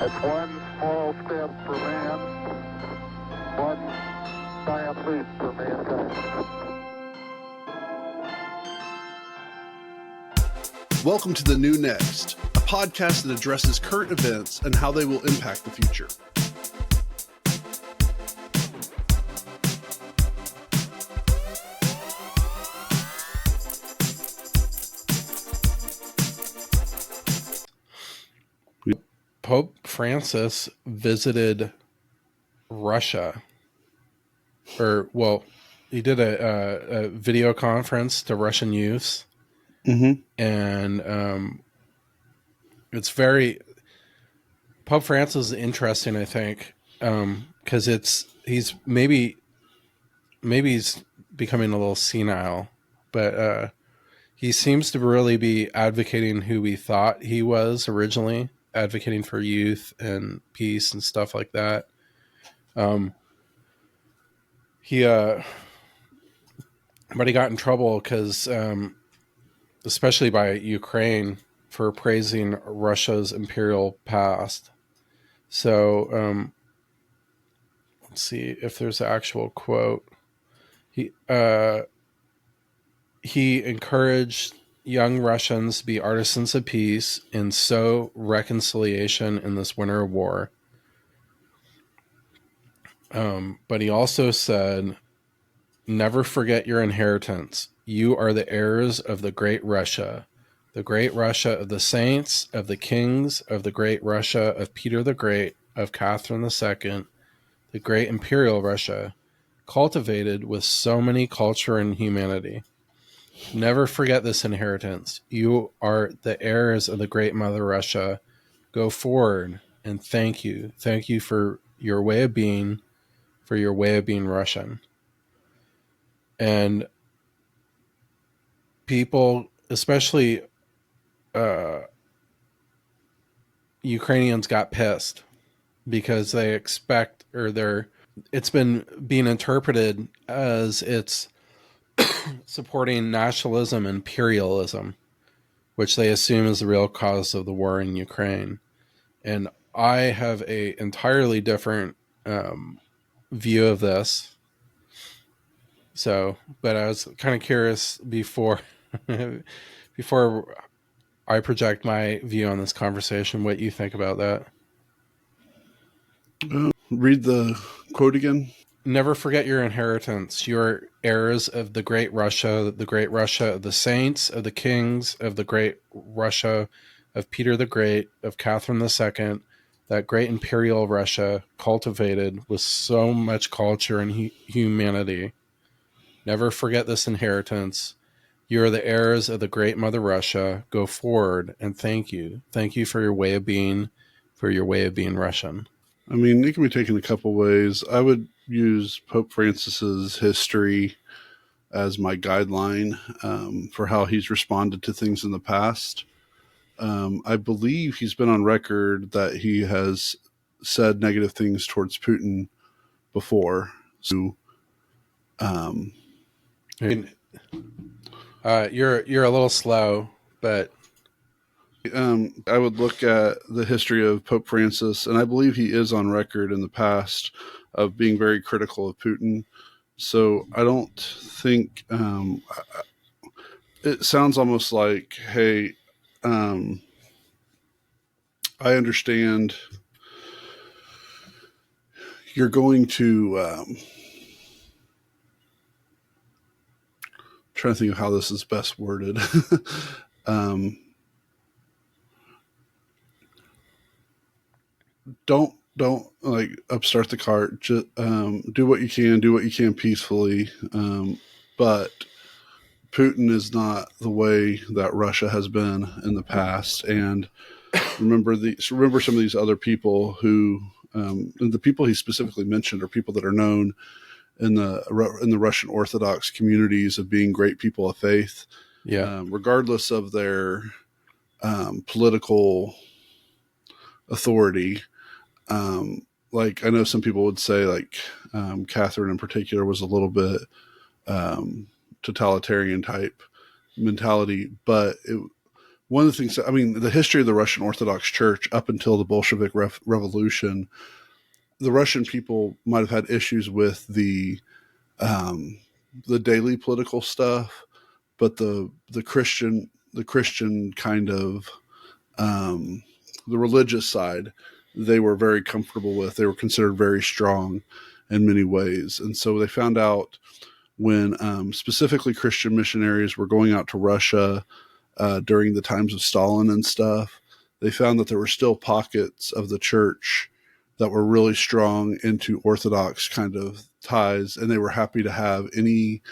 It's one small step for man, one giant leap for mankind. Welcome to The New Next, a podcast that addresses current events and how they will impact the future. Pope Francis visited Russia, he did a video conference to Russian youths, and it's Pope Francis is interesting, I think, because he's becoming a little senile, but he seems to really be advocating who we thought he was originally, advocating for youth and peace and stuff like that. But he got in trouble because, especially by Ukraine, for praising Russia's imperial past. So let's see if there's an actual quote. He encouraged young Russians to be artisans of peace and sow reconciliation in this winter of war. But he also said, never forget your inheritance. You are the heirs of the great Russia of the saints, of the kings, of the great Russia, of Peter the Great, of Catherine II, the great imperial Russia, cultivated with so many culture and humanity. Never forget this inheritance. You are the heirs of the great Mother Russia. Go forward and thank you. Thank you for your way of being, Russian. And people, especially Ukrainians, got pissed because they expect, it's been being interpreted as it's supporting nationalism and imperialism, which they assume is the real cause of the war in Ukraine. And I have a entirely different view of this. So, but I was kind of curious before I project my view on this conversation, what you think about that. Read the quote again. Never forget your inheritance. You're heirs of the great Russia of the saints, of the kings, of the great Russia, of Peter the Great, of Catherine II, that great imperial Russia cultivated with so much culture and humanity. Never forget this inheritance. You are the heirs of the great Mother Russia. Go forward and thank you. Thank you for your way of being, Russian. I mean, it can be taken a couple ways. I would use Pope Francis's history as my guideline for how he's responded to things in the past. I believe he's been on record that he has said negative things towards Putin before. So, you're a little slow, but I would look at the history of Pope Francis, and I believe he is on record in the past of being very critical of Putin. So I don't think it sounds almost like, hey, I understand you're going to trying to think of how this is best worded. Don't like upstart the cart. Just do what you can peacefully. But Putin is not the way that Russia has been in the past. And remember some of these other people who, the people he specifically mentioned are people that are known in the Russian Orthodox communities of being great people of faith. Yeah. Regardless of their political authority. Like I know some people would say like Catherine in particular was a little bit totalitarian type mentality, but one of the things, I mean, the history of the Russian Orthodox Church up until the Bolshevik Revolution, the Russian people might have had issues with the daily political stuff, but the Christian kind of the religious side, they were very comfortable with. They were considered very strong in many ways, and so they found out when specifically Christian missionaries were going out to Russia during the times of Stalin and stuff. They found that there were still pockets of the church that were really strong into Orthodox kind of ties, and they were happy to have any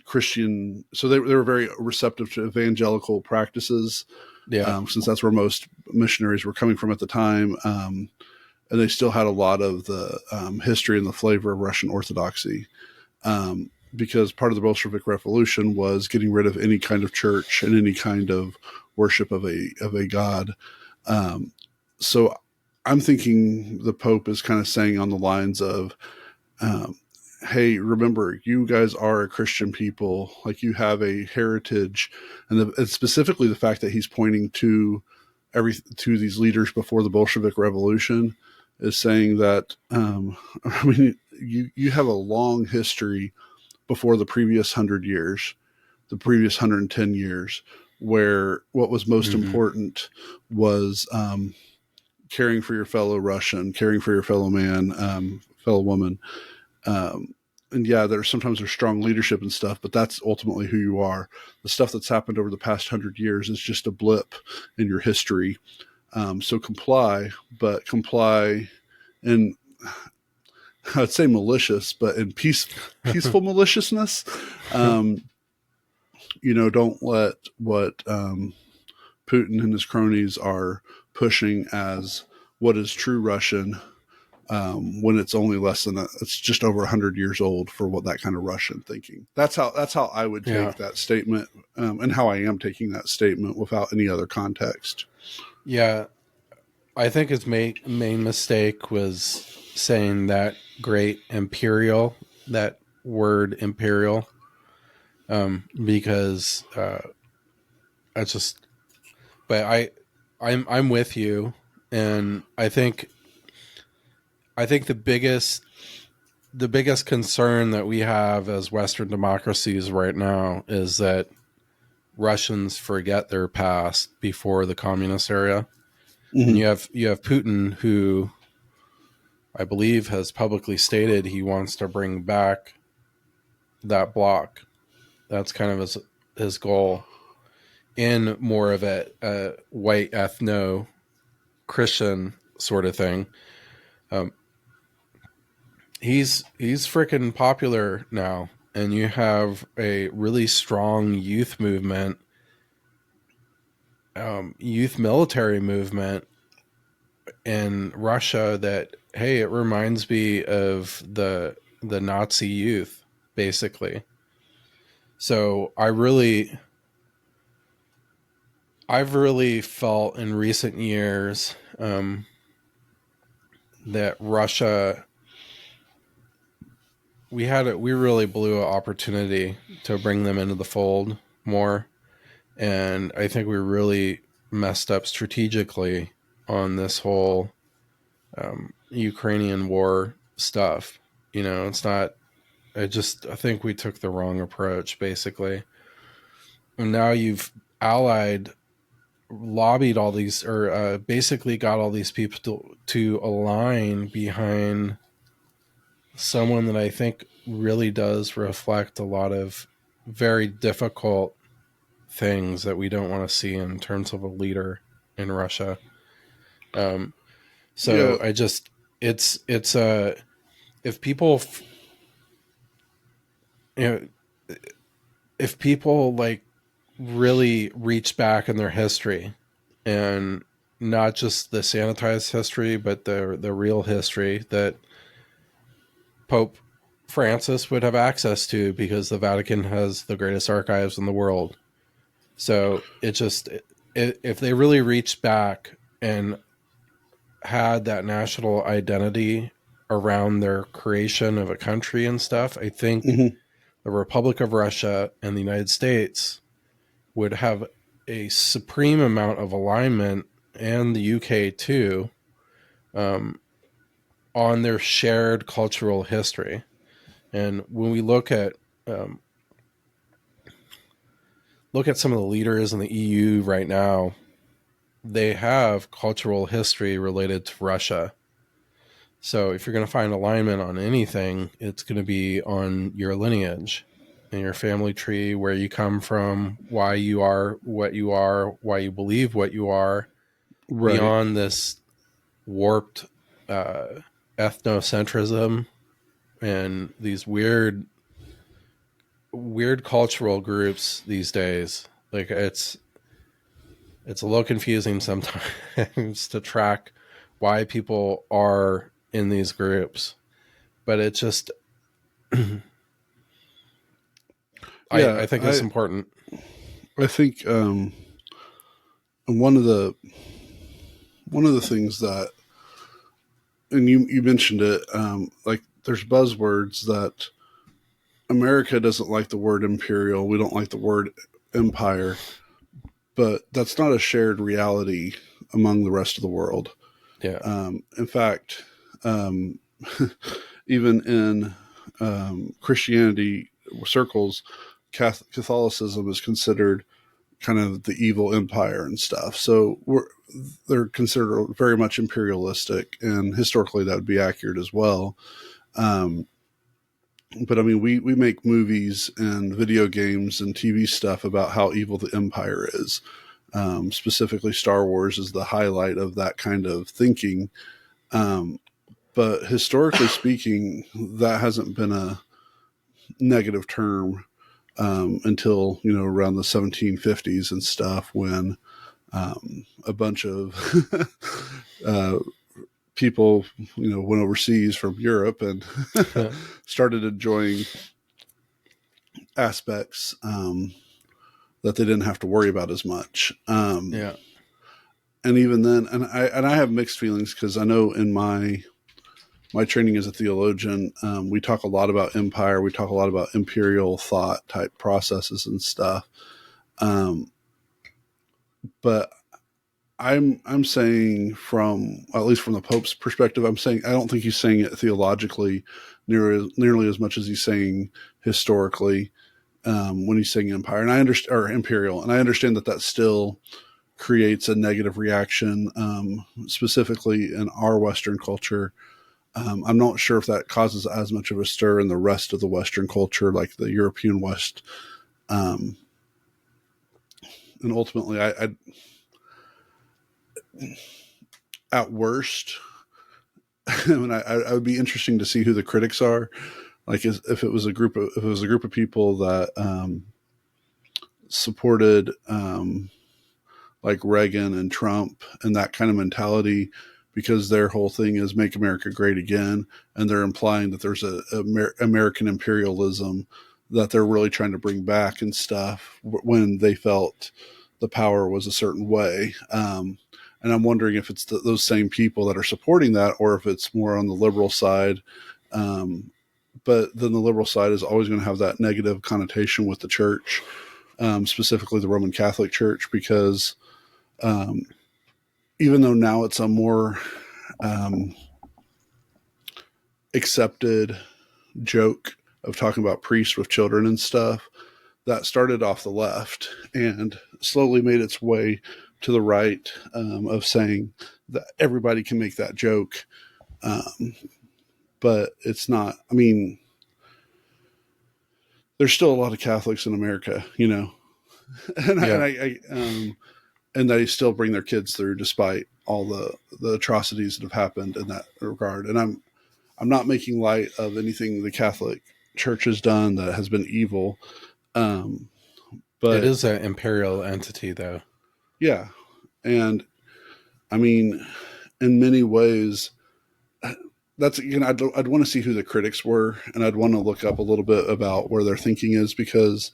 Christian. So they were very receptive to evangelical practices, since that's where most missionaries were coming from at the time. And they still had a lot of the history and the flavor of Russian Orthodoxy, because part of the Bolshevik Revolution was getting rid of any kind of church and any kind of worship of a god. So I'm thinking the Pope is kind of saying on the lines of, hey, remember, you guys are a Christian people. Like, you have a heritage, and specifically the fact that he's pointing to these leaders before the Bolshevik Revolution is saying that, I mean, you have a long history before the previous 100 years, the previous 110 years, where what was most important was caring for your fellow Russian, caring for your fellow man, fellow woman. And yeah, sometimes there's strong leadership and stuff, but that's ultimately who you are. The stuff that's happened over the past 100 years is just a blip in your history. So comply, but comply in, I'd say malicious, but in peaceful maliciousness. Don't let what Putin and his cronies are pushing as what is true Russian, when it's only it's just over 100 years old for what that kind of Russian thinking. That's how I would take that statement, and how I am taking that statement without any other context. Yeah. I think his main mistake was saying that great imperial, that word imperial, because I'm with you, and I think the biggest concern that we have as Western democracies right now is that Russians forget their past before the communist era. Mm-hmm. And you have Putin, who I believe has publicly stated he wants to bring back that bloc. That's kind of his goal, in more of a white ethno-Christian sort of thing. He's freaking popular now, and you have a really strong youth movement, youth military movement in Russia that, hey, it reminds me of the Nazi youth, basically. So I've really felt in recent years that Russia, we really blew an opportunity to bring them into the fold more. And I think we really messed up strategically on this whole Ukrainian war stuff. It's not, I think we took the wrong approach, basically. And now you've lobbied all these, or basically got all these people to align behind someone that I think really does reflect a lot of very difficult things that we don't want to see in terms of a leader in Russia. If people, if people like really reach back in their history, and not just the sanitized history, but the real history that Pope Francis would have access to, because the Vatican has the greatest archives in the world. So if they really reached back and had that national identity around their creation of a country and stuff, I think the Republic of Russia and the United States would have a supreme amount of alignment, and the UK too, on their shared cultural history. And when we look at some of the leaders in the EU right now, they have cultural history related to Russia. So if you're going to find alignment on anything, it's going to be on your lineage and your family tree, where you come from, why you are what you are, why you believe what you are, Right. beyond this warped ethnocentrism and these weird cultural groups these days. Like it's a little confusing sometimes to track why people are in these groups, but it just I think it's important. I think one of the things that, and you mentioned it, like there's buzzwords that America doesn't like the word imperial. We don't like the word empire, but that's not a shared reality among the rest of the world. Yeah. In fact, even in Christianity circles, Catholicism is considered kind of the evil empire and stuff. So they're considered very much imperialistic, and historically that would be accurate as well. But I mean, we make movies and video games and TV stuff about how evil the empire is. Specifically, Star Wars is the highlight of that kind of thinking. But historically speaking, that hasn't been a negative term until, around the 1750s and stuff, when a bunch of people, went overseas from Europe and started enjoying aspects that they didn't have to worry about as much. Yeah. And even then, and I have mixed feelings, because I know in my training as a theologian, we talk a lot about empire. We talk a lot about imperial thought type processes and stuff. But I'm saying, at least from the Pope's perspective, I don't think he's saying it theologically nearly as much as he's saying historically, when he's saying empire, and I understand, or imperial, and I understand that still creates a negative reaction, specifically in our Western culture. I'm not sure if that causes as much of a stir in the rest of the Western culture, like the European West. And ultimately, I at worst, I mean, I would be interesting to see who the critics are. Like, if it was a group of people that supported like Reagan and Trump and that kind of mentality, because their whole thing is make America great again, and they're implying that there's a American imperialism that they're really trying to bring back and stuff, when they felt the power was a certain way. And I'm wondering if it's those same people that are supporting that, or if it's more on the liberal side. But then the liberal side is always going to have that negative connotation with the church, specifically the Roman Catholic Church, because even though now it's a more accepted joke of talking about priests with children and stuff, that started off the left and slowly made its way to the right, of saying that everybody can make that joke. But it's not, I mean, there's still a lot of Catholics in America, and and they still bring their kids through despite all the atrocities that have happened in that regard. And I'm not making light of anything the Catholic Church has done that has been evil. But it is an imperial entity, though. Yeah. And I mean, in many ways, that's, I'd want to see who the critics were, and I'd want to look up a little bit about where their thinking is, because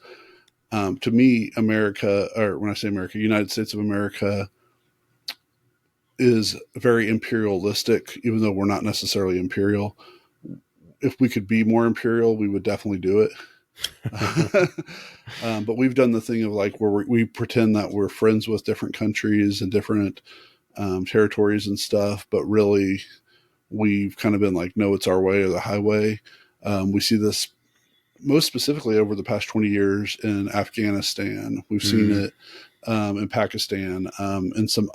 to me, America, or when I say America, United States of America, is very imperialistic, even though we're not necessarily imperial. If we could be more imperial, we would definitely do it. But we've done the thing of like where we pretend that we're friends with different countries and different territories and stuff, but really we've kind of been like, no, it's our way or the highway. We see this most specifically over the past 20 years in Afghanistan. We've seen it in Pakistan, and some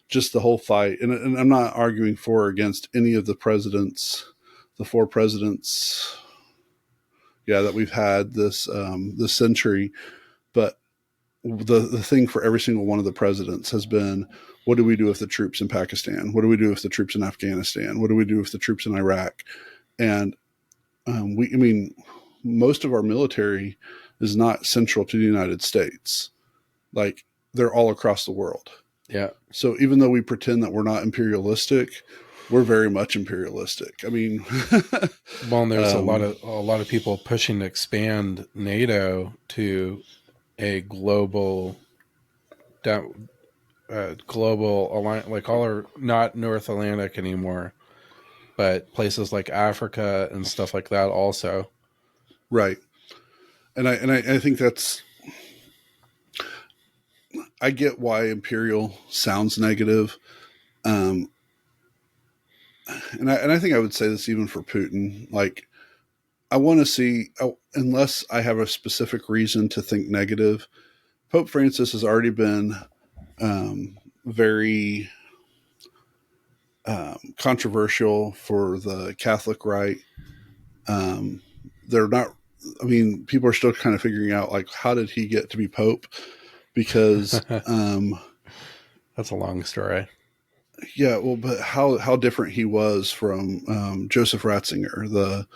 just the whole fight. And I'm not arguing for or against any of the presidents, the 4 presidents, that we've had this century. But the thing for every single one of the presidents has been, what do we do with the troops in Pakistan? What do we do with the troops in Afghanistan? What do we do with the troops in Iraq? And most of our military is not central to the United States. Like, they're all across the world. Yeah. So even though we pretend that we're not imperialistic, we're very much imperialistic. I mean, well, and there's a lot of people pushing to expand NATO to a global alliance, like not North Atlantic anymore, but places like Africa and stuff like that also. Right. And I think that's, I get why imperial sounds negative. And I think I would say this even for Putin. Like, I want to see, unless I have a specific reason to think negative, Pope Francis has already been very controversial for the Catholic right. They're not, I mean, people are still kind of figuring out, like, how did he get to be Pope? Because that's a long story. Yeah, well, but how different he was from Joseph Ratzinger,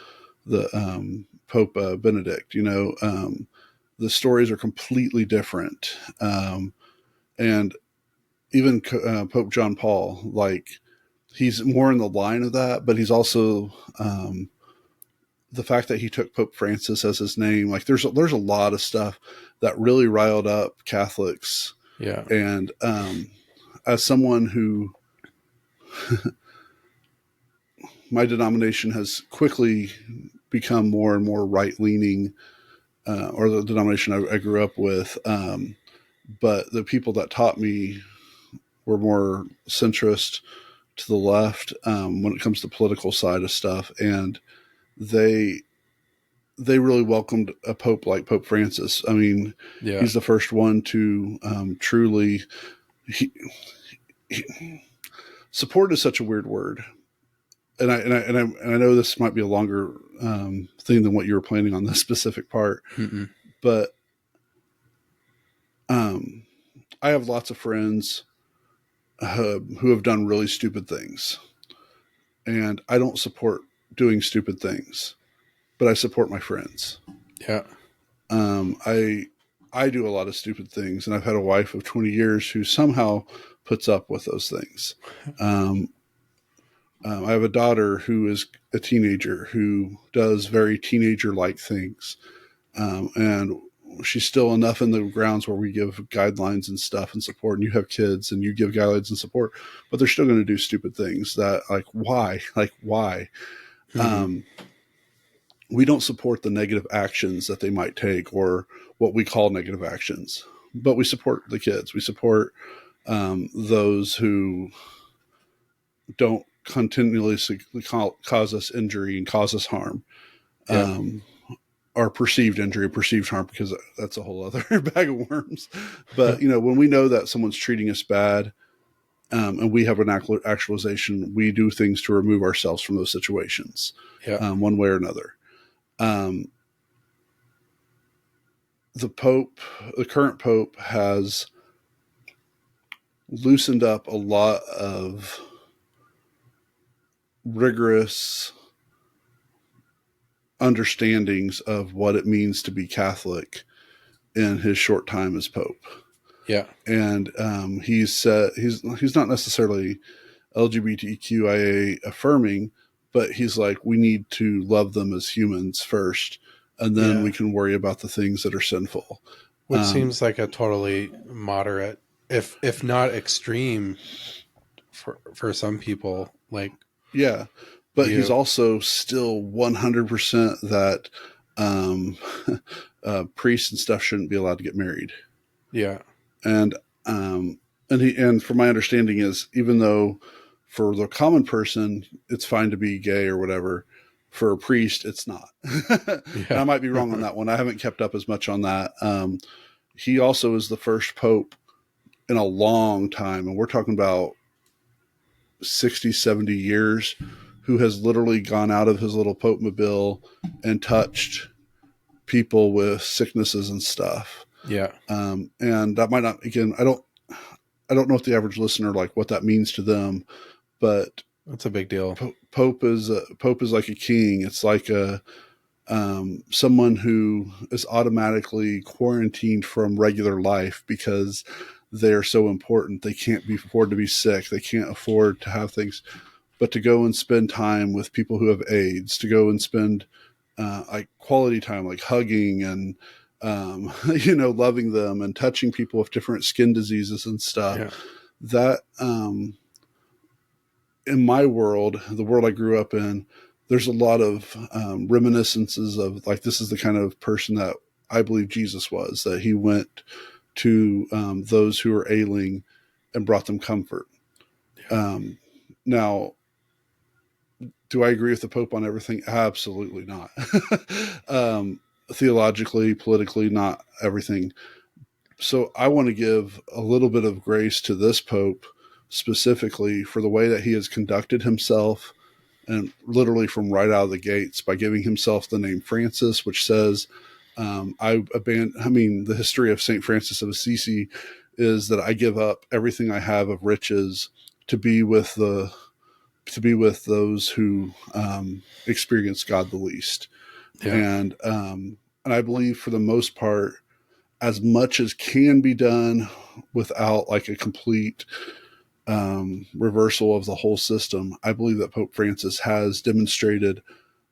the Pope Benedict. The stories are completely different, and even Pope John Paul, like, he's more in the line of that, but he's also the fact that he took Pope Francis as his name. Like, there's a lot of stuff that really riled up Catholics. Yeah, and as someone who my denomination has quickly become more and more right-leaning, or the denomination I grew up with. But the people that taught me were more centrist to the left when it comes to political side of stuff. And they really welcomed a pope like Pope Francis. I mean, he's the first one to truly... Support is such a weird word, and I know this might be a longer thing than what you were planning on this specific part. Mm-mm. But I have lots of friends who have done really stupid things, and I don't support doing stupid things, but I support my friends. Yeah. I do a lot of stupid things, and I've had a wife of 20 years who somehow puts up with those things. I have a daughter who is a teenager who does very teenager-like things. And she's still enough in the grounds where we give guidelines and stuff and support, and you have kids and you give guidelines and support, but they're still going to do stupid things that, like, why? Mm-hmm. We don't support the negative actions that they might take, or what we call negative actions, but we support the kids. We support those who don't continuously cause us injury and cause us harm. Yeah. Or perceived injury, perceived harm, because that's a whole other bag of worms. But, when we know that someone's treating us bad, and we have an actualization, we do things to remove ourselves from those situations, one way or another. The current Pope has loosened up a lot of rigorous understandings of what it means to be Catholic in his short time as Pope. Yeah. And he's said he's not necessarily LGBTQIA affirming, but he's like, we need to love them as humans first, and then we can worry about the things that are sinful. Which seems like a totally moderate, if not extreme, for some people. Like, yeah, but he's also still 100% that um, priests and stuff shouldn't be allowed to get married. Yeah. And and from my understanding is, even though for the common person it's fine to be gay or whatever, for a priest it's not. And Yeah. I might be wrong on that one. I haven't kept up as much on that. He also is the first pope in a long time, and we're talking about 60, 70 years, who has literally gone out of his little pope mobile and touched people with sicknesses and stuff. Yeah. And that might not, again, I don't know if the average listener, like what that means to them, but That's a big deal. Pope is like a king. It's like someone who is automatically quarantined from regular life because they are so important. They can't afford to be sick. They can't afford to have things, but to go and spend time with people who have AIDS, to go and spend like quality time, like hugging and loving them and touching people with different skin diseases and stuff. Yeah. That in my world, the world I grew up in, there's a lot of reminiscences of, like, this is the kind of person that I believe Jesus was, that he went to those who were ailing and brought them comfort. Yeah. Now, do I agree with the Pope on everything? Absolutely not. Theologically, politically, not everything. So I want to give a little bit of grace to this Pope specifically for the way that he has conducted himself, and literally from right out of the gates, by giving himself the name Francis, which says, the history of St. Francis of Assisi is that I give up everything I have of riches to be with those who experience God the least. Yeah. And I believe, for the most part, as much as can be done without like a complete reversal of the whole system, I believe that Pope Francis has demonstrated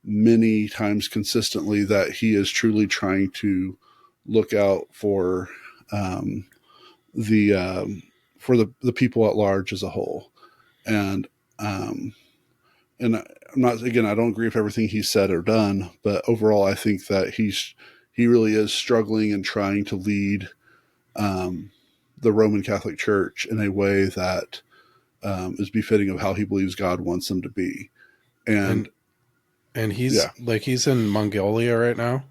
many times consistently that he is truly trying to look out for the people at large as a whole. And I'm not, again, I don't agree with everything he said or done, but overall, I think that he really is struggling and trying to lead the Roman Catholic Church in a way that is befitting of how he believes God wants them to be. And he's he's in Mongolia right now,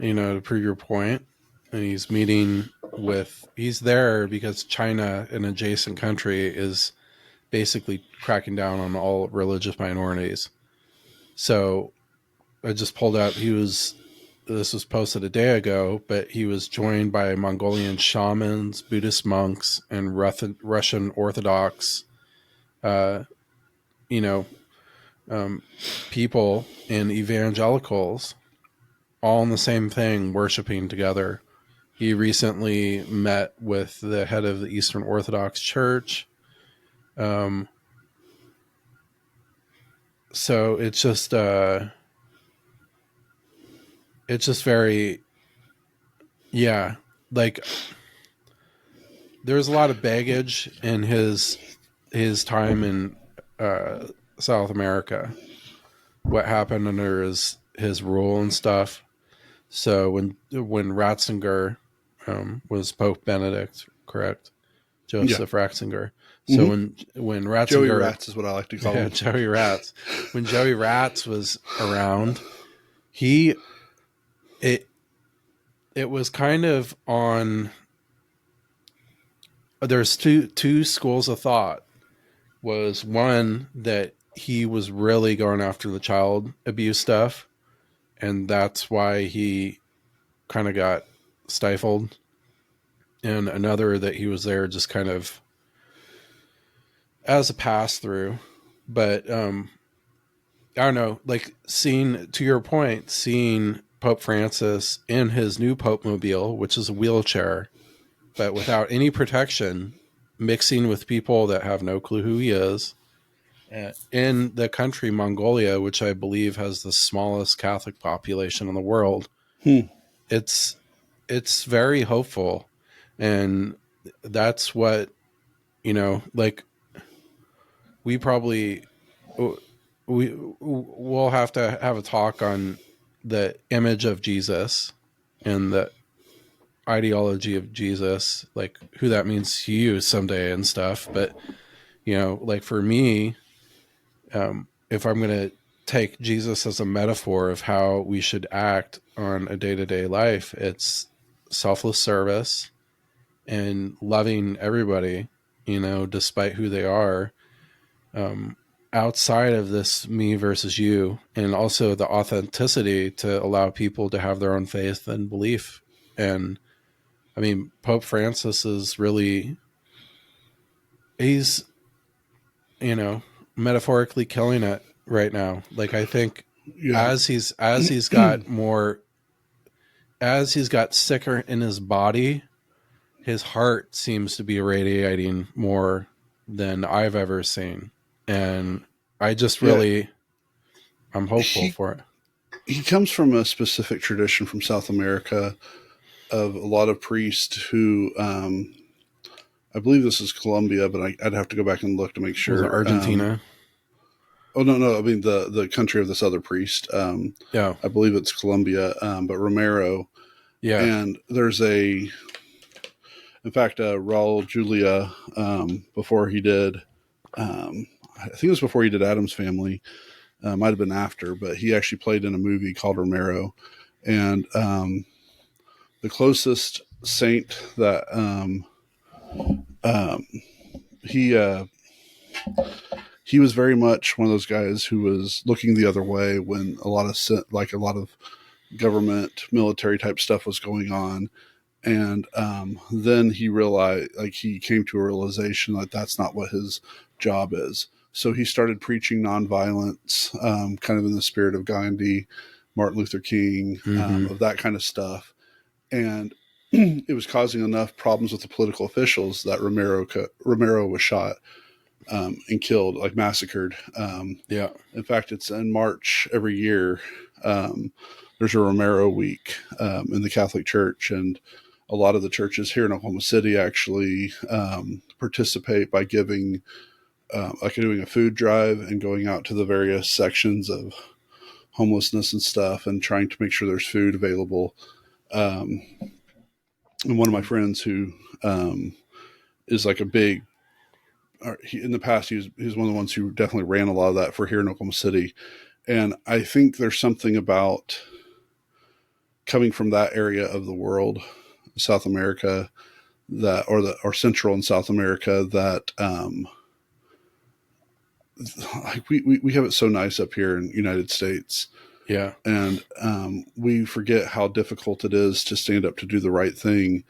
to prove your point. And he's he's there because China, an adjacent country, is basically cracking down on all religious minorities. So I just pulled out, this was posted a day ago, but he was joined by Mongolian shamans, Buddhist monks, and Russian Orthodox, people and evangelicals, all in the same thing, worshiping together. He recently met with the head of the Eastern Orthodox Church. So it's just very, like, there's a lot of baggage in his time in South America, what happened under his rule and stuff. So when Ratzinger was Pope Benedict, correct? Joseph Ratzinger. So when Ratzinger, Joey Rats is what I like to call him. Joey Rats. When Joey Rats was around, it was kind of on. There's two schools of thought. Was one that he was really going after the child abuse stuff, and that's why he kind of got stifled. And another that he was there just kind of as a pass through. But I don't know, like, seeing Pope Francis in his new Pope mobile, which is a wheelchair, but without any protection, mixing with people that have no clue who he is, in the country Mongolia, which I believe has the smallest Catholic population in the world. It's very hopeful. And that's what, like, we'll have to have a talk on the image of Jesus and the ideology of Jesus, like who that means to you someday and stuff. But, like for me, if I'm going to take Jesus as a metaphor of how we should act on a day-to-day life, it's selfless service and loving everybody, despite who they are, outside of this me versus you, and also the authenticity to allow people to have their own faith and belief. And I mean, Pope Francis is really, he's, metaphorically killing it right now. Like, I think Yeah. as he's got more, as he's got sicker in his body, his heart seems to be radiating more than I've ever seen. And I just Yeah. really, I'm hopeful for it. He comes from a specific tradition from South America of a lot of priests who, I believe this is Colombia, but I'd have to go back and look to make sure. Was it Argentina? Oh, no. I mean, the country of this other priest. Yeah. I believe it's Colombia, but Romero. Yeah. And there's in fact, Raul Julia, before he did, I think it was before he did Addams Family, might have been after, but he actually played in a movie called Romero. And the closest saint that he was very much one of those guys who was looking the other way when a lot of government military type stuff was going on. And then he realized, like, he came to a realization that that's not what his job is. So he started preaching nonviolence, kind of in the spirit of Gandhi, Martin Luther King, of that kind of stuff. And it was causing enough problems with the political officials that Romero was shot and killed, like massacred. Yeah. In fact, it's in March every year. There's a Romero week in the Catholic Church, and a lot of the churches here in Oklahoma City actually participate by giving, like doing a food drive and going out to the various sections of homelessness and stuff and trying to make sure there's food available. And one of my friends who is like a big, in the past, he was one of the ones who definitely ran a lot of that for here in Oklahoma City. And I think there's something about coming from that area of the world, South America, or Central and South America, that like we have it so nice up here in the United States. Yeah. And we forget how difficult it is to stand up to do the right thing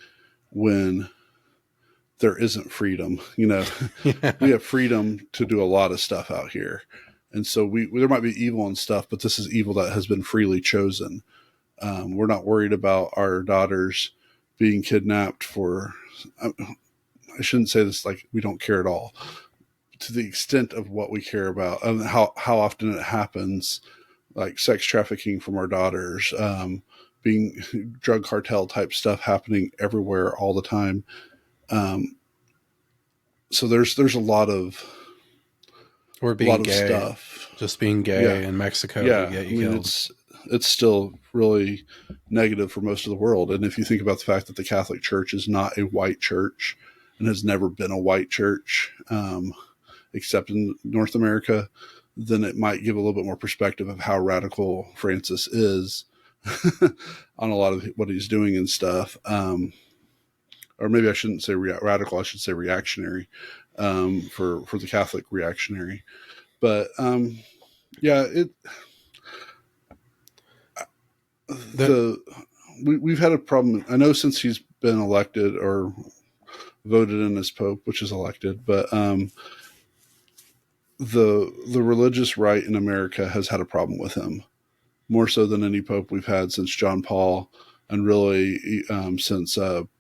when there isn't freedom. Yeah. We have freedom to do a lot of stuff out here. And so there might be evil and stuff, but this is evil that has been freely chosen. We're not worried about our daughters being kidnapped for, I shouldn't say this like we don't care at all, to the extent of what we care about and how often it happens, like sex trafficking from our daughters, being drug cartel type stuff happening everywhere all the time. So there's a lot of, or being gay, stuff. Just being gay in Mexico. Yeah. To get you killed. It's still really negative for most of the world. And if you think about the fact that the Catholic Church is not a white church and has never been a white church, except in North America, then it might give a little bit more perspective of how radical Francis is on a lot of what he's doing and stuff. Or maybe I shouldn't say radical, I should say reactionary, for the Catholic reactionary. But yeah, we've had a problem. I know since he's been elected or voted in as Pope, which is elected, but the religious right in America has had a problem with him, more so than any Pope we've had since John Paul, and really since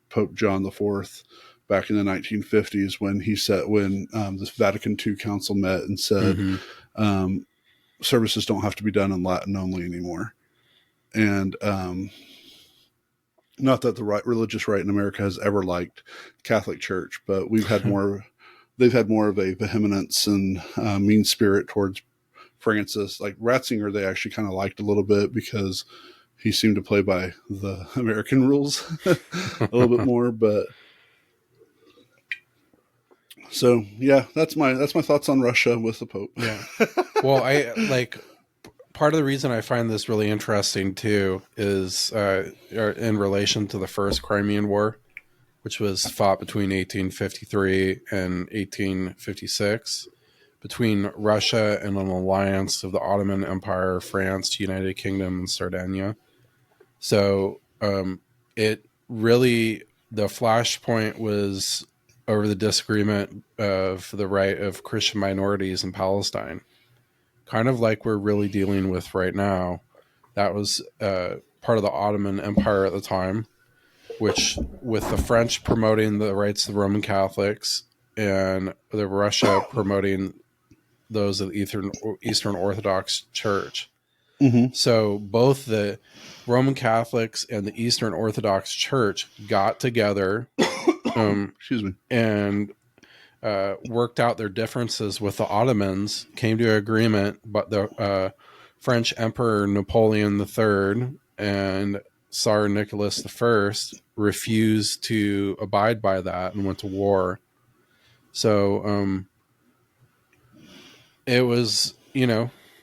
Pope John IV back in the 1950s, when the Vatican II Council met and said services don't have to be done in Latin only anymore. And not that the religious right in America has ever liked Catholic Church, but they've had more of a vehemence and mean spirit towards Francis. Like Ratzinger, they actually kind of liked a little bit because he seemed to play by the American rules a little bit more. But so yeah, that's my thoughts on Russia with the Pope. Yeah. Well, I like part of the reason I find this really interesting too is in relation to the first Crimean War, which was fought between 1853 and 1856 between Russia and an alliance of the Ottoman Empire, France, United Kingdom, and Sardinia. So it really, the flashpoint was over the disagreement of the right of Christian minorities in Palestine, kind of like we're really dealing with right now. That was part of the Ottoman Empire at the time, which with the French promoting the rights of the Roman Catholics and the Russia promoting those of the Eastern Orthodox Church. Mm-hmm. So both the Roman Catholics and the Eastern Orthodox Church got together Excuse me. and worked out their differences with the Ottomans, came to an agreement, but the French Emperor Napoleon III and Tsar Nicholas I refused to abide by that and went to war. So it was,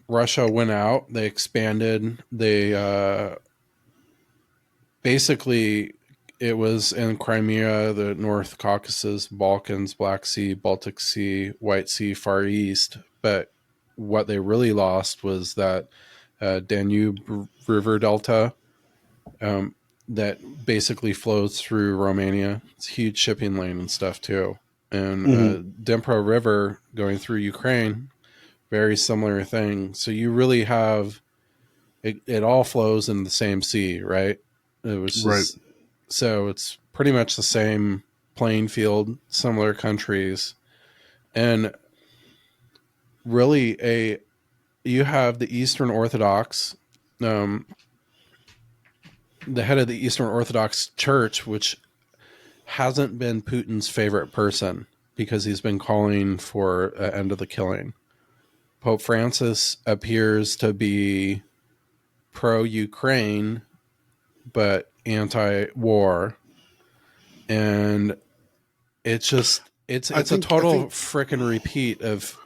Russia went out, they expanded, they basically it was in Crimea, the North Caucasus, Balkans, Black Sea, Baltic Sea, White Sea, Far East. But what they really lost was that Danube River Delta that basically flows through Romania. It's a huge shipping lane and stuff too. And Dnipro River going through Ukraine, very similar thing. So you really have it all flows in the same sea, right? It was just, so it's pretty much the same playing field, similar countries, and really you have the Eastern Orthodox, the head of the Eastern Orthodox Church, which hasn't been Putin's favorite person because he's been calling for an end of the killing. Pope Francis appears to be pro-Ukraine, but anti-war. And it's just, it's a total frickin' repeat of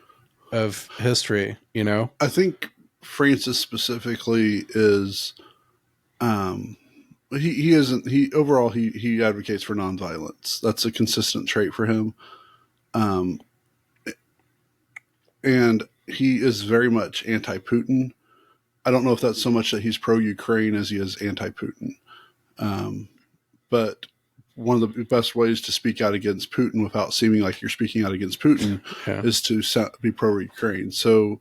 history, I think Francis specifically is, he advocates for nonviolence. That's a consistent trait for him. And he is very much anti-Putin. I don't know if that's so much that he's pro-Ukraine as he is anti-Putin. But one of the best ways to speak out against Putin without seeming like you're speaking out against Putin is to be pro-Ukraine. So,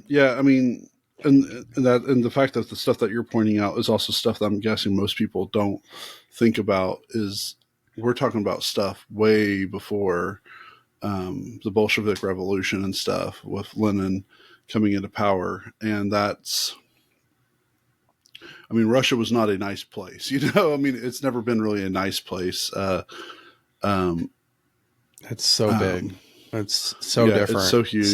yeah, I mean, and the fact that the stuff that you're pointing out is also stuff that I'm guessing most people don't think about. Is we're talking about stuff way before the Bolshevik Revolution and stuff with Lenin coming into power, and that's. I mean, Russia was not a nice place, I mean, it's never been really a nice place. It's so big. It's so different. It's so huge.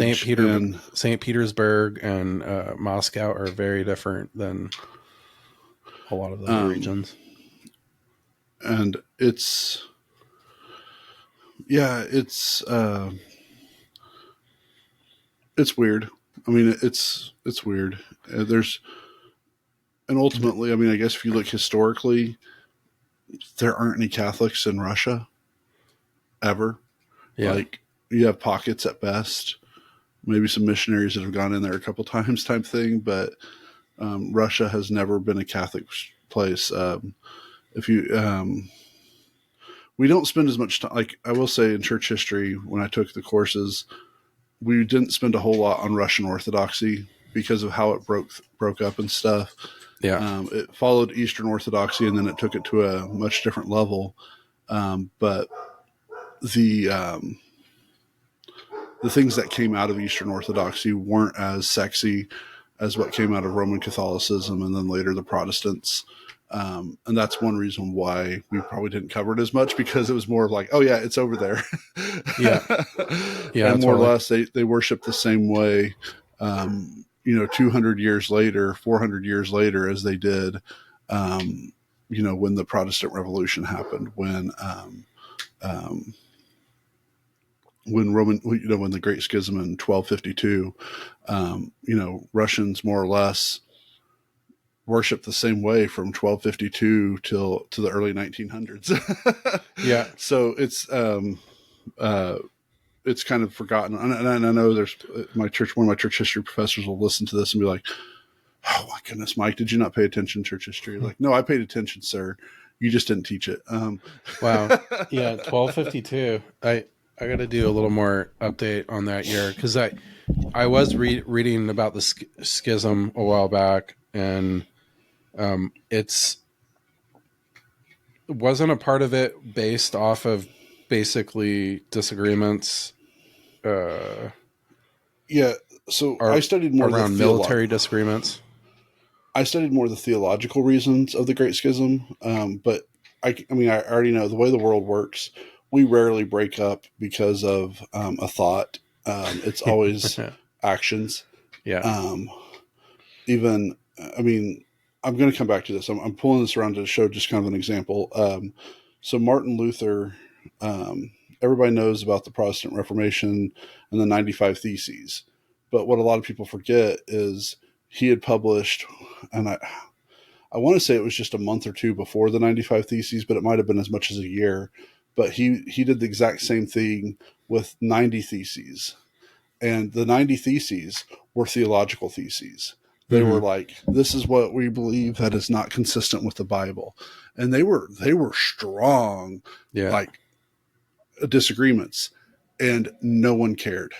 St. Petersburg and Moscow are very different than a lot of the regions. And it's weird. I mean, it's weird. And ultimately, I mean, I guess if you look historically, there aren't any Catholics in Russia ever. Yeah. Like, you have pockets at best, maybe some missionaries that have gone in there a couple times type thing, but Russia has never been a Catholic place. We don't spend as much time, like I will say in church history, when I took the courses, we didn't spend a whole lot on Russian Orthodoxy because of how it broke up and stuff. Yeah. It followed Eastern Orthodoxy and then it took it to a much different level. But the things that came out of Eastern Orthodoxy weren't as sexy as what came out of Roman Catholicism and then later the Protestants. And that's one reason why we probably didn't cover it as much, because it was more of like, oh yeah, it's over there. Yeah. Yeah. And more Totally. or less they worship the same way, 200 years later, 400 years later, as they did, when the Protestant Revolution happened, when when the Great Schism in 1252, Russians more or less worshiped the same way from 1252 to the early 1900s. Yeah. So it's kind of forgotten. And I know there's one of my church history professors will listen to this and be like, oh my goodness, Mike, did you not pay attention to church history? Like, no, I paid attention, sir. You just didn't teach it. Wow. Yeah. 1252. I got to do a little more update on that year, because I was reading about the schism a while back, and it wasn't a part of it based off of basically disagreements. Yeah. So I studied more around military disagreements. I studied more the theological reasons of the Great Schism. But I already know the way the world works. We rarely break up because of a thought. It's always actions. Yeah. I'm going to come back to this. I'm pulling this around to show just kind of an example. So Martin Luther, everybody knows about the Protestant Reformation and the 95 Theses. But what a lot of people forget is he had published, and I want to say it was just a month or two before the 95 Theses, but it might have been as much as a year. But he did the exact same thing with 90 Theses. And the 90 Theses were theological theses. They were like, this is what we believe that is not consistent with the Bible. And they were strong, like disagreements, and no one cared.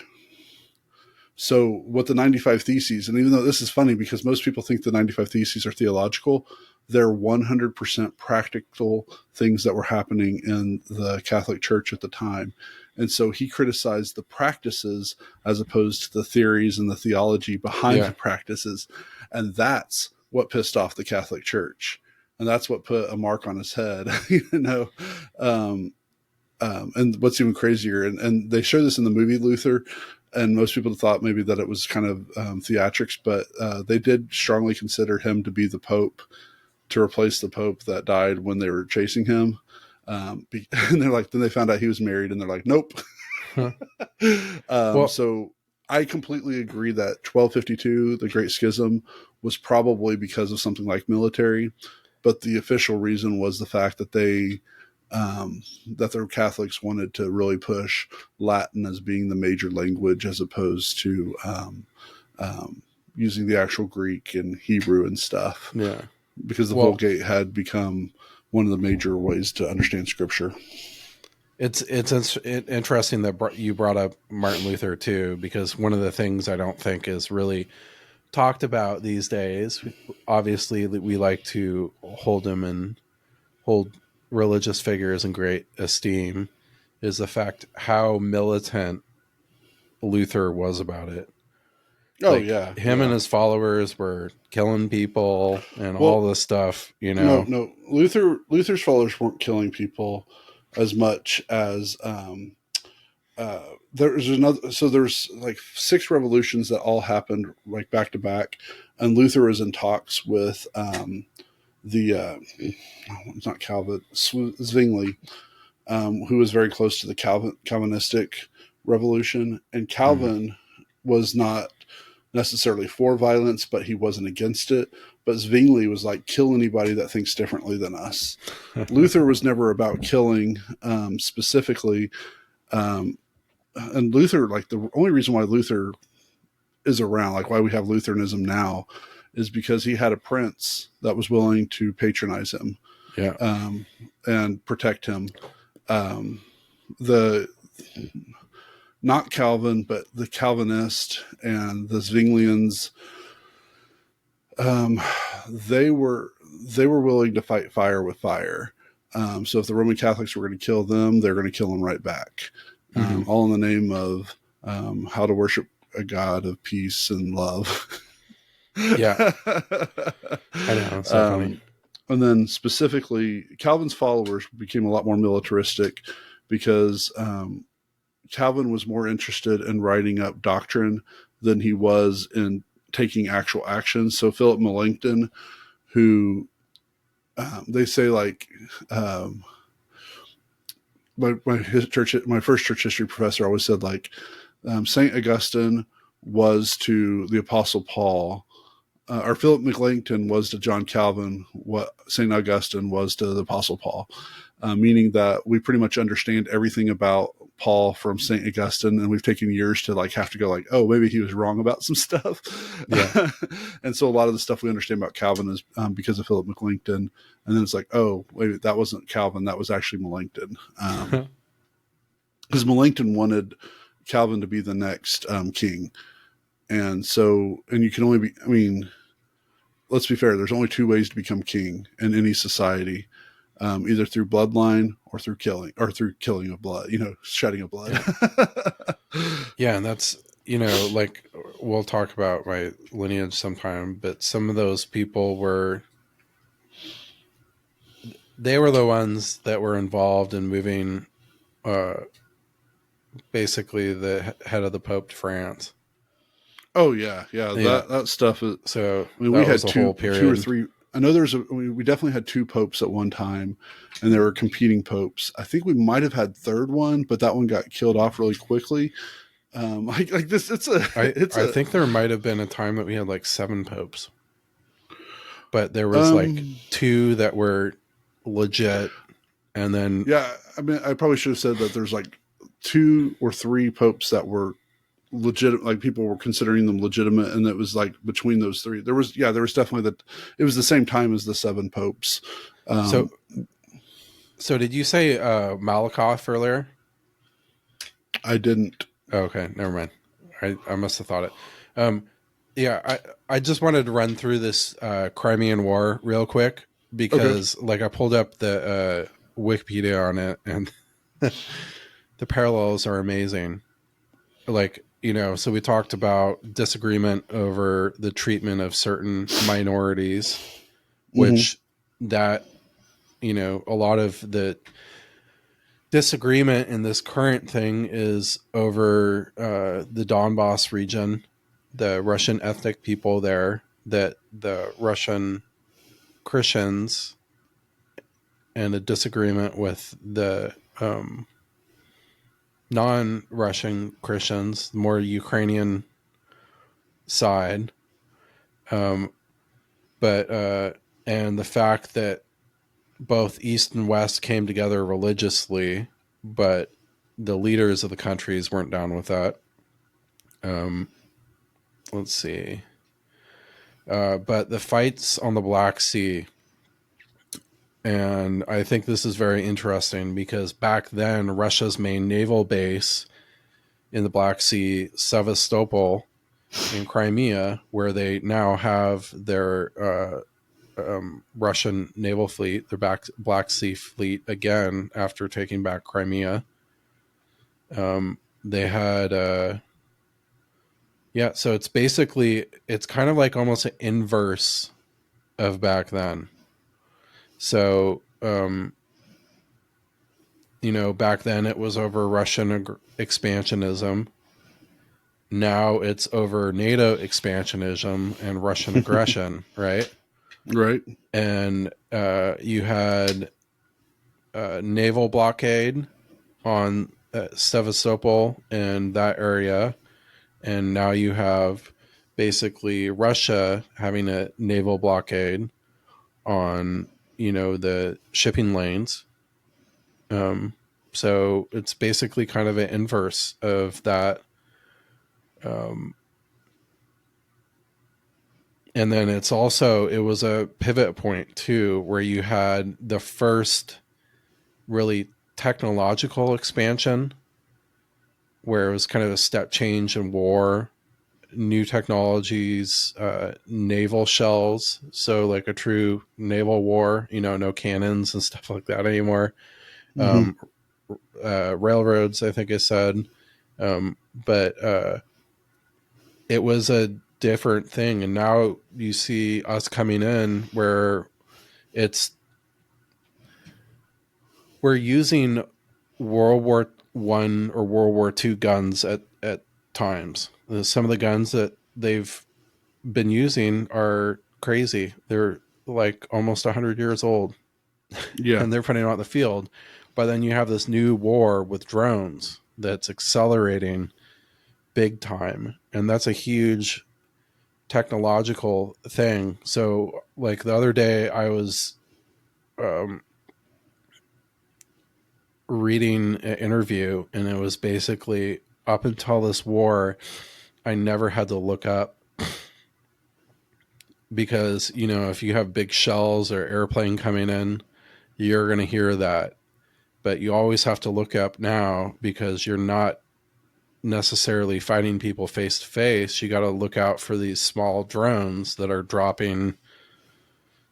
So what the 95 Theses, and even though this is funny because most people think the 95 Theses are theological, they're 100% practical things that were happening in the Catholic Church at the time. And so he criticized the practices as opposed to the theories and the theology behind the practices. And that's what pissed off the Catholic Church. And that's what put a mark on his head, and what's even crazier, and they show this in the movie Luther, and most people thought maybe that it was kind of theatrics, but they did strongly consider him to be the Pope, to replace the Pope that died when they were chasing him. And they're like, then they found out he was married, and they're like, nope. So I completely agree that 1252, the Great Schism, was probably because of something like military, but the official reason was the fact that the Catholics wanted to really push Latin as being the major language as opposed to using the actual Greek and Hebrew and stuff. Yeah, because the Vulgate had become one of the major ways to understand Scripture. It's interesting that you brought up Martin Luther too, because one of the things I don't think is really talked about these days, obviously we like to hold religious figures in great esteem, is the fact how militant Luther was about it. Him and his followers were killing people and all this stuff, No, Luther's followers weren't killing people as much as there's like 6 revolutions that all happened like back to back, and Luther was in talks with it's not Calvin, Zwingli, who was very close to the Calvinistic revolution, and Calvin was not necessarily for violence, but he wasn't against it. But Zwingli was like, kill anybody that thinks differently than us. Luther was never about killing specifically. And Luther, like the only reason why Luther is around, like why we have Lutheranism now, is because he had a prince that was willing to patronize him and protect him. Not Calvin, but the Calvinist and the Zwinglians, they were willing to fight fire with fire. So if the Roman Catholics were going to kill them, they're going to kill them right back. All in the name of how to worship a God of peace and love. Yeah. I know. It's so funny. And then specifically, Calvin's followers became a lot more militaristic because Calvin was more interested in writing up doctrine than he was in taking actual action. So Philip Melanchthon, who they say like my first church history professor always said like Saint Augustine was to the Apostle Paul, or Philip Melanchthon was to John Calvin what Saint Augustine was to the Apostle Paul, meaning that we pretty much understand everything about Paul from Saint Augustine, and we've taken years to like have to go like, oh, maybe he was wrong about some stuff. Yeah. And so a lot of the stuff we understand about Calvin is because of Philip Melanchthon, and then it's like, oh, wait, that wasn't Calvin, that was actually Melanchthon, because Melanchthon wanted Calvin to be the next king. And so, and you can only be, I mean, let's be fair, there's only two ways to become king in any society, either through bloodline or through killing of blood, shedding of blood. Yeah. And that's, like we'll talk about my lineage sometime, but some of those people they were the ones that were involved in moving, basically the head of the Pope to France. Oh yeah. That stuff is. So I mean, we had two or three. I know we definitely had two popes at one time, and there were competing popes. I think we might have had third one, but that one got killed off really quickly. I think there might have been a time that we had like 7 popes, but there was like 2 that were legit, and then I mean, I probably should have said that there's like 2 or 3 popes that were legit, like people were considering them legitimate, and it was like between those 3 there was definitely it was the same time as the 7 popes. So did you say Malakoff earlier? I didn't. Oh, okay, never mind. I must have thought it. I just wanted to run through this Crimean War real quick because like I pulled up the Wikipedia on it, and the parallels are amazing. Like, so we talked about disagreement over the treatment of certain minorities, which that, a lot of the disagreement in this current thing is over the Donbass region, the Russian ethnic people there, that the Russian Christians, and a disagreement with the non-Russian Christians, more Ukrainian side. And the fact that both East and West came together religiously, but the leaders of the countries weren't down with that. Let's see. But the fights on the Black Sea, and I think this is very interesting because back then Russia's main naval base in the Black Sea, Sevastopol in Crimea, where they now have their Russian naval fleet, their Black Sea fleet again after taking back Crimea. They had so it's kind of like almost an inverse of back then. So, back then it was over Russian expansionism. Now it's over NATO expansionism and Russian aggression, right? Right. And you had naval blockade on Sevastopol and that area. And now you have basically Russia having a naval blockade on, the shipping lanes. So it's basically kind of an inverse of that. And then it was a pivot point too, where you had the first really technological expansion, where it was kind of a step change in war, new technologies, naval shells. So like a true naval war, no cannons and stuff like that anymore. Railroads, I think I said. But it was a different thing. And now you see us coming in where It's we're using World War One or World War II guns at times. Some of the guns that they've been using are crazy. They're like almost 100 years old, Yeah. and they're putting it out in the field. But then you have this new war with drones that's accelerating big time, and that's a huge technological thing. So, like the other day, I was reading an interview, and it was basically up until this war, I never had to look up because, you know, if you have big shells or airplane coming in, you're going to hear that. But you always have to look up now because you're not necessarily fighting people face to face. You got to look out for these small drones that are dropping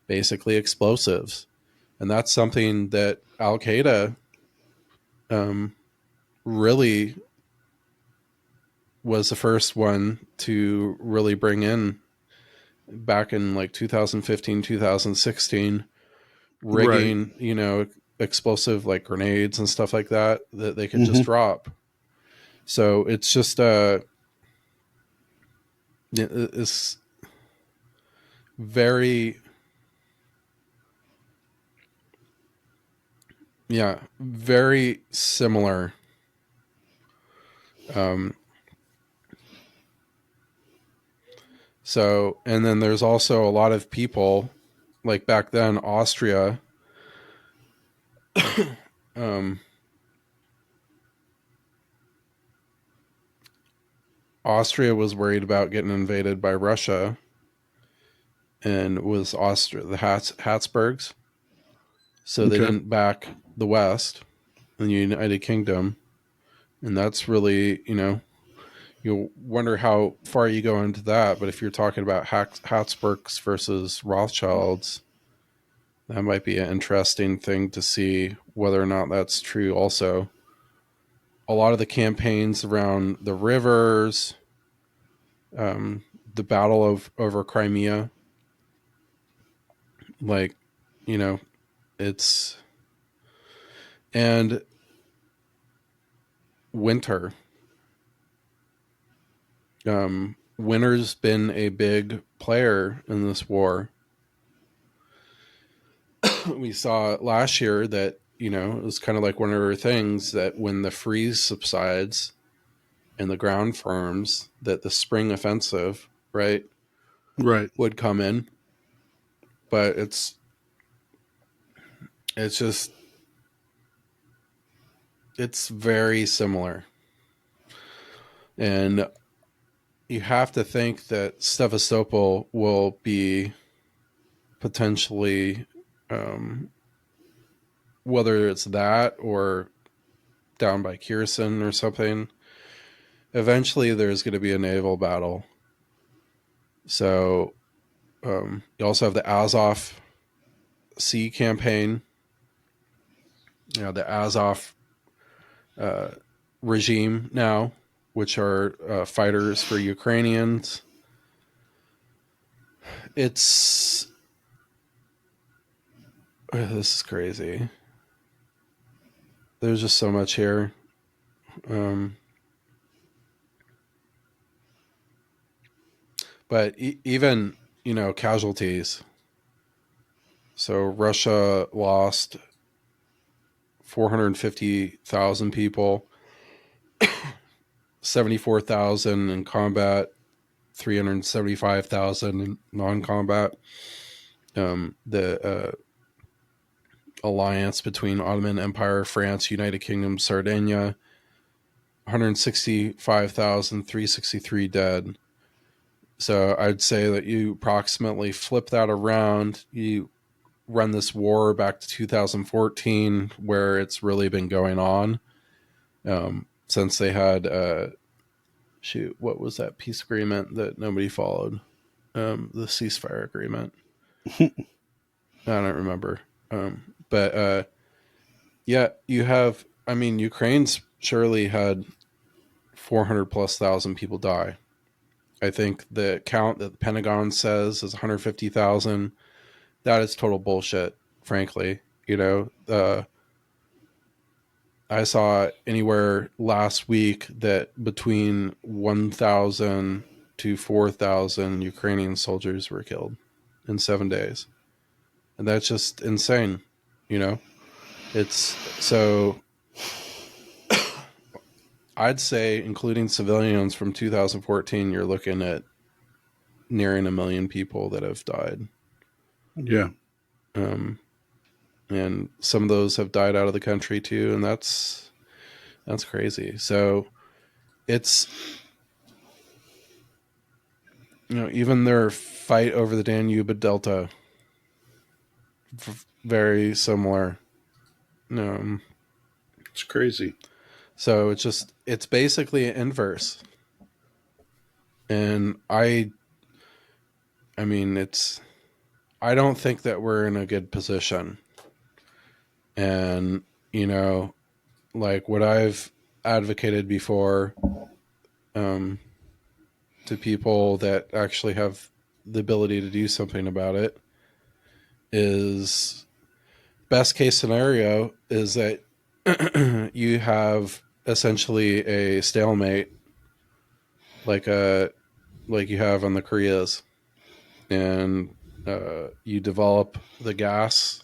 basically explosives. And that's something that Al Qaeda really was the first one to really bring in back in like 2015, 2016, Right. rigging, you know, explosive like grenades and stuff like that they could just Mm-hmm. drop. So it's just it's very, yeah, very similar. So, and then there's also a lot of people like back then, Austria, Austria was worried about getting invaded by Russia, and was Austria, the Habsburgs. So they Okay. didn't back the West and the United Kingdom. And that's really, you know, you'll wonder how far you go into that. But if you're talking about Habsburgs versus Rothschilds, that might be an interesting thing to see whether or not that's true also. A lot of the campaigns around the rivers, the battle over Crimea, like, you know, it's, and winter. Winter's been a big player in this war. We saw last year that, you know, it was kind of like one of our things that when the freeze subsides and the ground firms, that the spring offensive, right, Right. would come in. But it's just, it's very similar. And you have to think that Sevastopol will be potentially, whether it's that or down by Kherson or something, eventually there's going to be a naval battle. So you also have the Azov Sea campaign, you know, the Azov regime now, which are fighters for Ukrainians. It's, this is crazy. There's just so much here. But even, you know, casualties. So Russia lost 450,000 people, 74,000 in combat, 375,000 in non-combat. The alliance between Ottoman Empire, France, United Kingdom, Sardinia, 165,363 dead. So I'd say that you approximately flip that around. You run this war back to 2014, where it's really been going on since they had what was that peace agreement that nobody followed? The ceasefire agreement. I don't remember. But yeah, you have, I mean, Ukraine's surely had 400 plus thousand people die. I think the count that the Pentagon says is 150,000. that is total bullshit, frankly. I saw anywhere last week that between 1,000 to 4,000 Ukrainian soldiers were killed in 7 days. And that's just insane. It's so I'd say, including civilians from 2014, you're looking at nearing 1 million people that have died. Yeah. And some of those have died out of the country too. And that's crazy. So it's, even their fight over the Danube Delta, very similar. It's crazy. So it's basically an inverse. And I don't think that we're in a good position. And, like what I've advocated before, to people that actually have the ability to do something about it, is best case scenario is that you have essentially a stalemate, like you have on the Koreas, and you develop the gas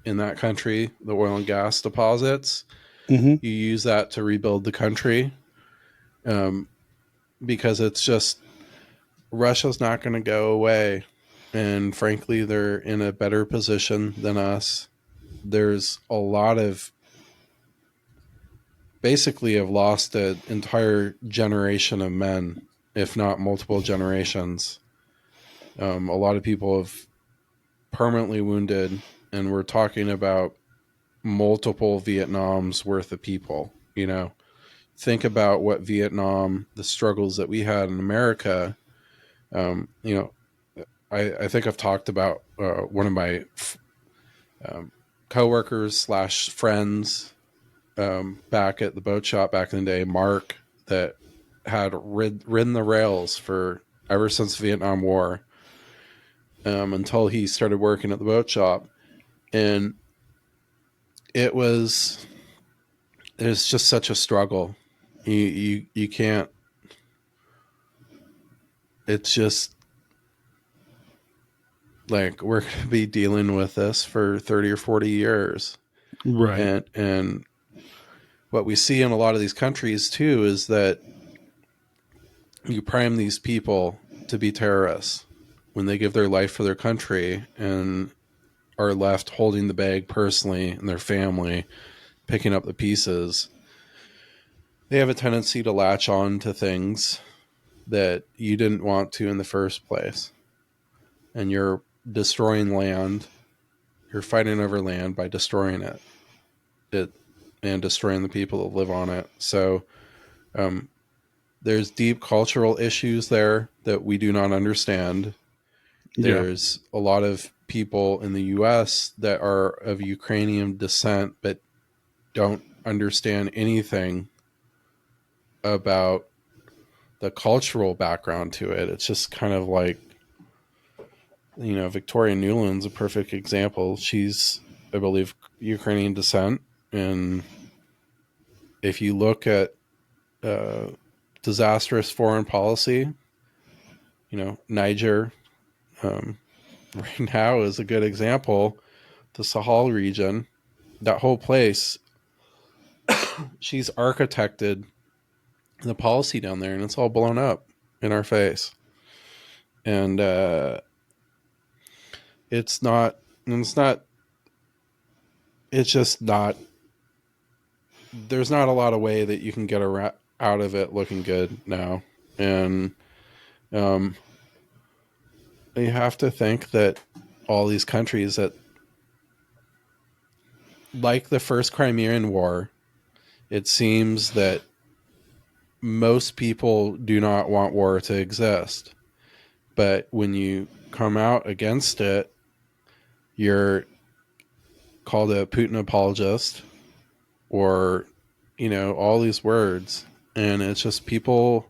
in that country, the oil and gas deposits. Mm-hmm. You use that to rebuild the country, because it's just, Russia's not going to go away. And frankly, they're in a better position than us. There's a lot of, basically have lost an entire generation of men, if not multiple generations. A lot of people have permanently wounded, and we're talking about multiple Vietnams worth of people. Think about what Vietnam, the struggles that we had in America. I think I've talked about one of my coworkers / friends back at the boat shop back in the day, Mark, that had ridden the rails for ever since the Vietnam War, until he started working at the boat shop. And it's just such a struggle. You can't, it's just like, we're going to be dealing with this for 30 or 40 years. Right. And what we see in a lot of these countries too is that you prime these people to be terrorists when they give their life for their country and are left holding the bag personally, and their family picking up the pieces. They have a tendency to latch on to things that you didn't want to in the first place. And you're destroying land. You're fighting over land by destroying it and destroying the people that live on it. So there's deep cultural issues there that we do not understand. There's a lot of people in the U.S. that are of Ukrainian descent but don't understand anything about the cultural background to it. It's just kind of like, Victoria Newland's a perfect example. She's, I believe, Ukrainian descent. And if you look at disastrous foreign policy, Niger right now is a good example. The Sahel region, that whole place, she's architected the policy down there, and it's all blown up in our face. And it's just not, there's not a lot of way that you can get out of it looking good now. And you have to think that all these countries that, like the first Crimean War, it seems that most people do not want war to exist. But when you come out against it, you're called a Putin apologist, or, all these words. And it's just, people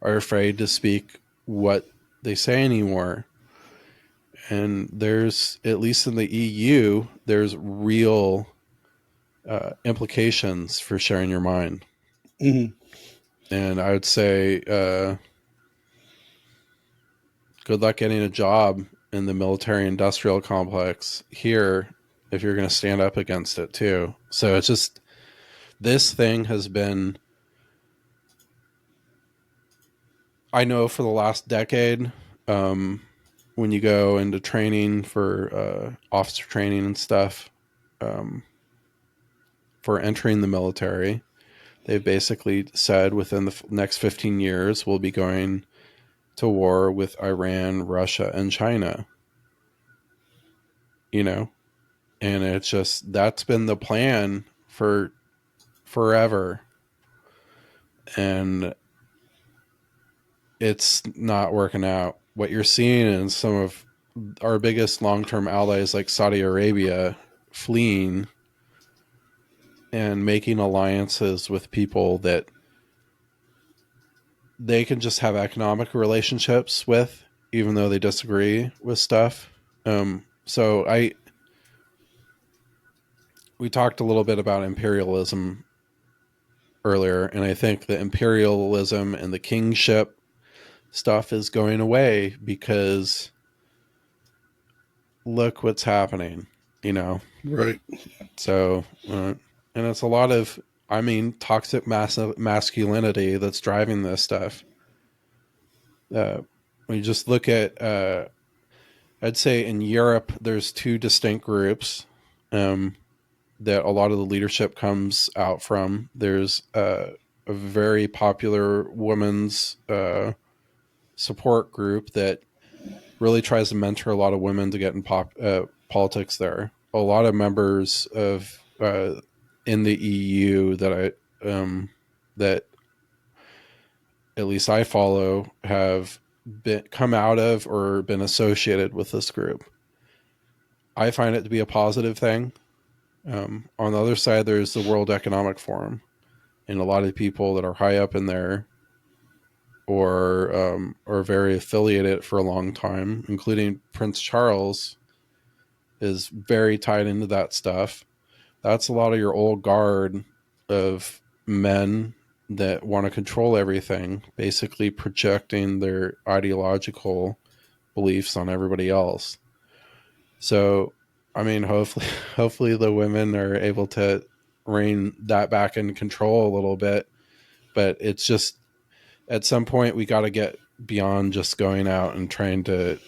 are afraid to speak what they say anymore. And there's, at least in the EU, there's real implications for sharing your mind. Mm-hmm. And I would say, good luck getting a job in the military industrial complex here if you're going to stand up against it too. So it's just, this thing has been, I know for the last decade, when you go into training for officer training and stuff, for entering the military, they've basically said within the next 15 years, we'll be going to war with Iran, Russia, and China. You know, and it's just, that's been the plan for forever, and it's not working out. What you're seeing in some of our biggest long-term allies like Saudi Arabia fleeing and making alliances with people that they can just have economic relationships with, even though they disagree with stuff. So we talked a little bit about imperialism earlier, and I think the imperialism and the kingship stuff is going away because look what's happening, you know? Right. So, and it's a lot of, I mean, toxic masculinity that's driving this stuff. When you just look at, I'd say in Europe, there's two distinct groups that a lot of the leadership comes out from. There's a very popular women's support group that really tries to mentor a lot of women to get in politics there. A lot of members of in the EU that at least I follow have come out of or been associated with this group. I find it to be a positive thing. On the other side, there's the World Economic Forum, and a lot of people that are high up in there or are very affiliated for a long time, including Prince Charles, is very tied into that stuff. That's a lot of your old guard of men that want to control everything, basically projecting their ideological beliefs on everybody else. So, I mean, hopefully the women are able to rein that back in control a little bit. But it's just, at some point we got to get beyond just going out and trying to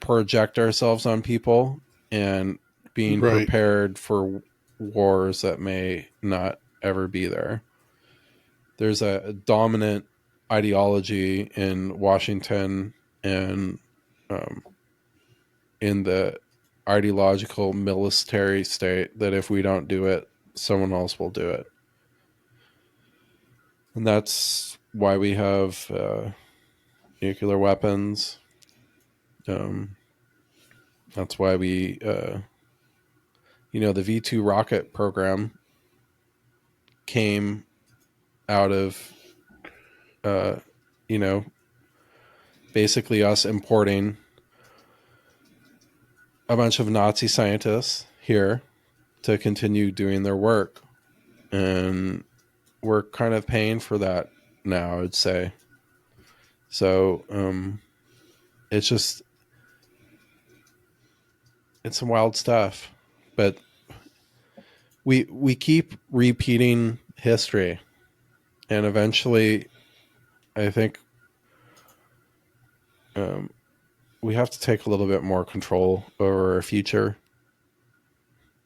project ourselves on people and being Right. prepared for wars that may not ever be there. There's a dominant ideology in Washington and in the ideological military state that if we don't do it, someone else will do it. And that's why we have nuclear weapons. That's why we, the V2 rocket program came out of, basically us importing a bunch of Nazi scientists here to continue doing their work. And we're kind of paying for that now, I'd say. So it's just, it's some wild stuff. But we keep repeating history. And eventually, I think we have to take a little bit more control over our future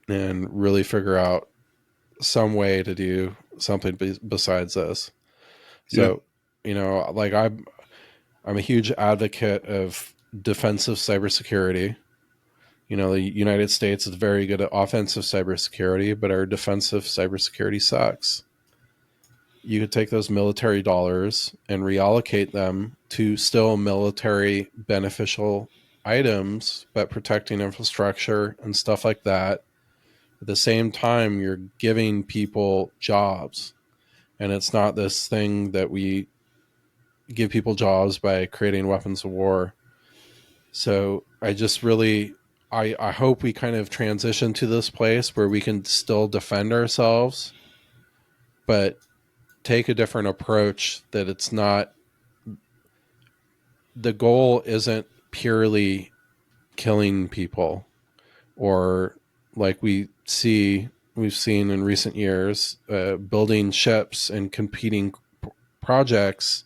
and really figure out some way to do something besides this. So, like I'm a huge advocate of defensive cybersecurity. The United States is very good at offensive cybersecurity, but our defensive cybersecurity sucks. You could take those military dollars and reallocate them to still military beneficial items, but protecting infrastructure and stuff like that. At the same time, you're giving people jobs. And it's not this thing that we give people jobs by creating weapons of war. So I just really, I hope we kind of transition to this place where we can still defend ourselves, but take a different approach, that it's not, the goal isn't purely killing people, or like we've seen in recent years, building ships and competing projects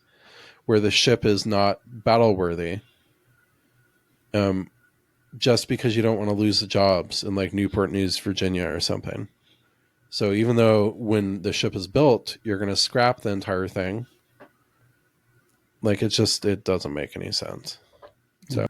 where the ship is not battle worthy, just because you don't want to lose the jobs in like Newport News, Virginia or something. So even though when the ship is built, you're going to scrap the entire thing, like it doesn't make any sense. So